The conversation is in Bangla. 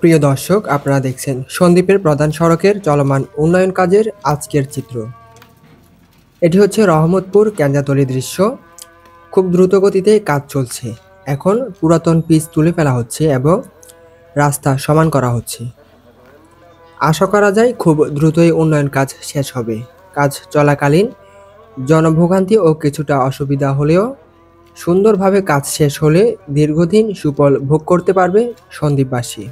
প্রিয় দর্শক, আপনারা দেখছেন সন্দ্বীপের প্রধান সড়কের চলমান উন্নয়ন কাজের আজকের চিত্র। এটি হচ্ছে রহমতপুর ক্যাঞ্জাতলী দৃশ্য। খুব দ্রুত গতিতে কাজ চলছে। এখন পুরাতন পিচ তুলে ফেলা হচ্ছে এবং রাস্তা সমান করা হচ্ছে। আশা করা যায় খুব দ্রুতই উন্নয়ন কাজ শেষ হবে। কাজ চলাকালীন জনভোগান্তি ও কিছুটা অসুবিধা হলেও সুন্দরভাবে কাজ শেষ হলে দীর্ঘদিন সুফল ভোগ করতে পারবে সন্দ্বীপবাসী।